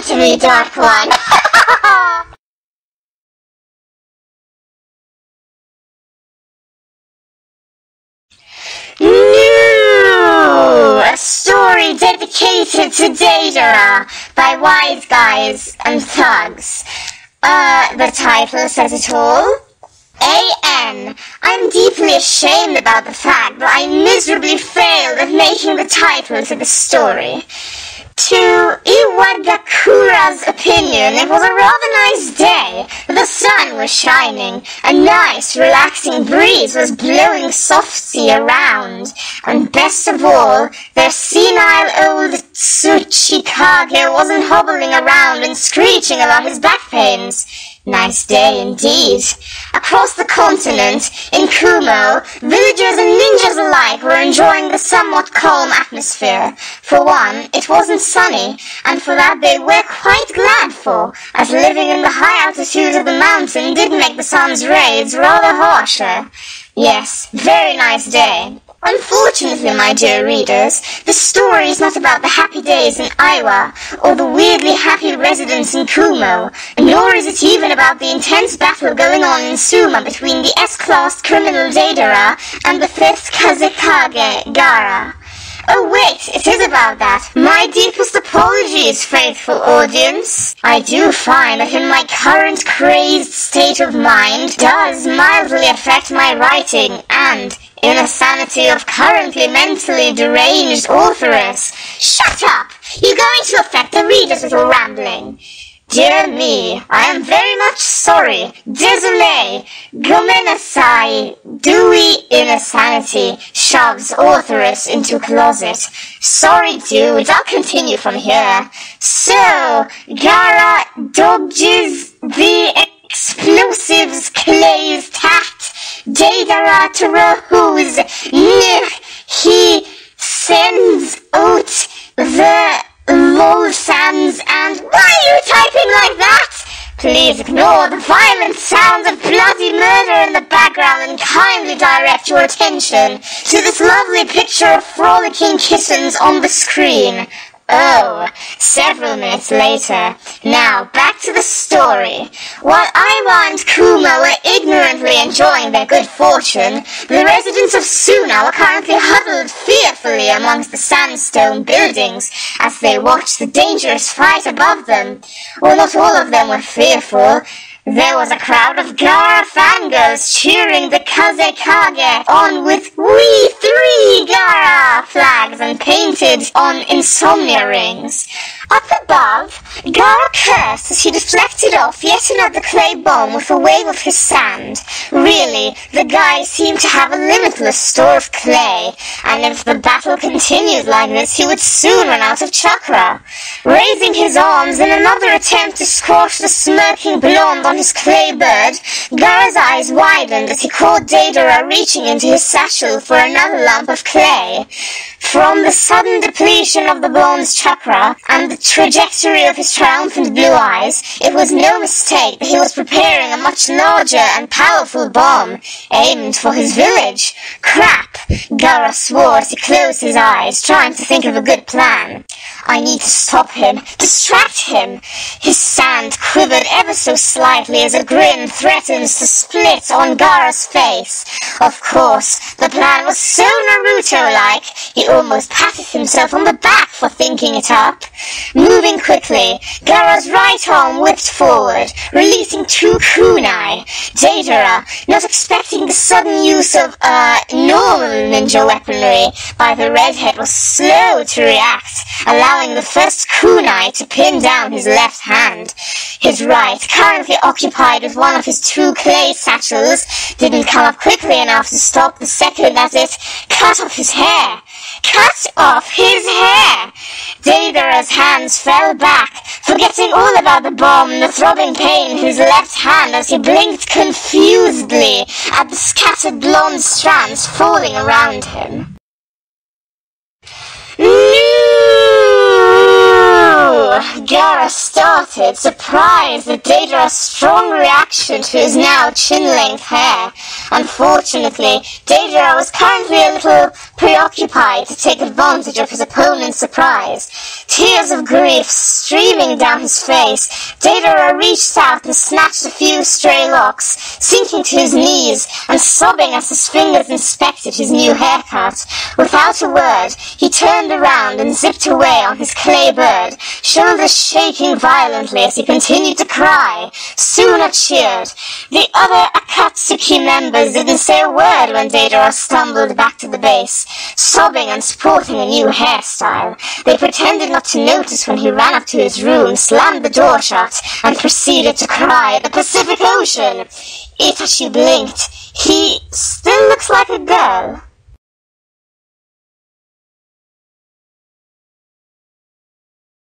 to me, Dark One. A story dedicated to Deidara by wise guys and thugs. The title says it all. A.N. I'm deeply ashamed about the fact that I miserably failed at making the title to the story. To Iwagakura's opinion, it was a rather nice day. The sun was shining, a nice, relaxing breeze was blowing softly around, and best of all, their senile old Tsuchikage wasn't hobbling around and screeching about his back pains. Nice day indeed. Across the continent, in Kumo, villagers and ninjas alike were enjoying the somewhat calm atmosphere. For one, it wasn't sunny, and for that they were quite glad for, as living in the high altitudes of the mountain did make the sun's rays rather harsher. Yes, very nice day. Unfortunately, my dear readers, the story is not about the happy days in Aiwa, or the weirdly happy residents in Kumo, nor is it even about the intense battle going on in Suma between the S-class criminal Deidara and the 5th Kazekage, Gara. Oh wait, it is about that. My deepest apologies, faithful audience. I do find that in my current crazed state of mind does mildly affect my writing and inner sanity of currently mentally deranged authoress. Shut up! You're going to affect the readers with your rambling. Dear me, I am very much sorry. Désolé. Gomenasai. Dewy inner sanity shoves authoress into closet. Sorry, dude. I'll continue from here. So, Gara dodges the explosives Clay's tat. Deidara Tarahu's he sends out the Lolsans and why are you typing like that? Please ignore the violent sounds of bloody murder in the background and kindly direct your attention to this lovely picture of frolicking kittens on the screen. Oh, several minutes later. Now, back to the story. While Aiwa and Kuma were ignorantly enjoying their good fortune, the residents of Suna were currently huddled fearfully amongst the sandstone buildings as they watched the dangerous fight above them. Well, not all of them were fearful. There was a crowd of Gara fangirls cheering the Kazekage on with "We 3 Gara" flags and painted on insomnia rings. Up above, Gara cursed as he deflected off yet another clay bomb with a wave of his sand. Really, the guy seemed to have a limitless store of clay, and if the battle continued like this, he would soon run out of chakra. Raising his arms in another attempt to squash the smirking blonde on his clay bird, Gara's eyes widened as he caught Deidara reaching into his satchel for another lump of clay. From the sudden depletion of the blonde's chakra and the trajectory of his triumphant blue eyes, it was no mistake that he was preparing a much larger and powerful bomb aimed for his village. Crap! Gara swore as he closed his eyes, trying to think of a good plan. I need to stop him, distract him. His sand quivered ever so slightly as a grin threatens to split on Gara's face. Of course, the plan was so Naruto-like, he almost patted himself on the back for thinking it up. Moving quickly, Gara's right arm whipped forward, releasing 2 kunai. Deidara, not expecting the sudden use of normal ninja weaponry by the redhead, was slow to react, allowing the first kunai to pin down his left hand. His right, currently occupied with one of his 2 clay satchels, didn't come up quickly enough to stop the second as it cut off his hair. Cut off his hair! Deidara's hands fell back, forgetting all about the bomb and the throbbing pain in his left hand as he blinked confusedly at the scattered blonde strands falling around him. No! Gara Deidara started, surprised at Deidara's strong reaction to his now chin-length hair. Unfortunately, Deidara was currently a little preoccupied to take advantage of his opponent's surprise. Tears of grief streaming down his face, Deidara reached out and snatched a few stray locks, sinking to his knees and sobbing as his fingers inspected his new haircut. Without a word, he turned around and zipped away on his clay bird, shoulders shaking violently as he continued to cry. Suna cheered. The other Akatsuki members didn't say a word when Deidara stumbled back to the base, sobbing and sporting a new hairstyle. They pretended not to notice when he ran up to his room, slammed the door shut, and proceeded to cry at the Pacific Ocean. Itachi blinked. He still looks like a girl.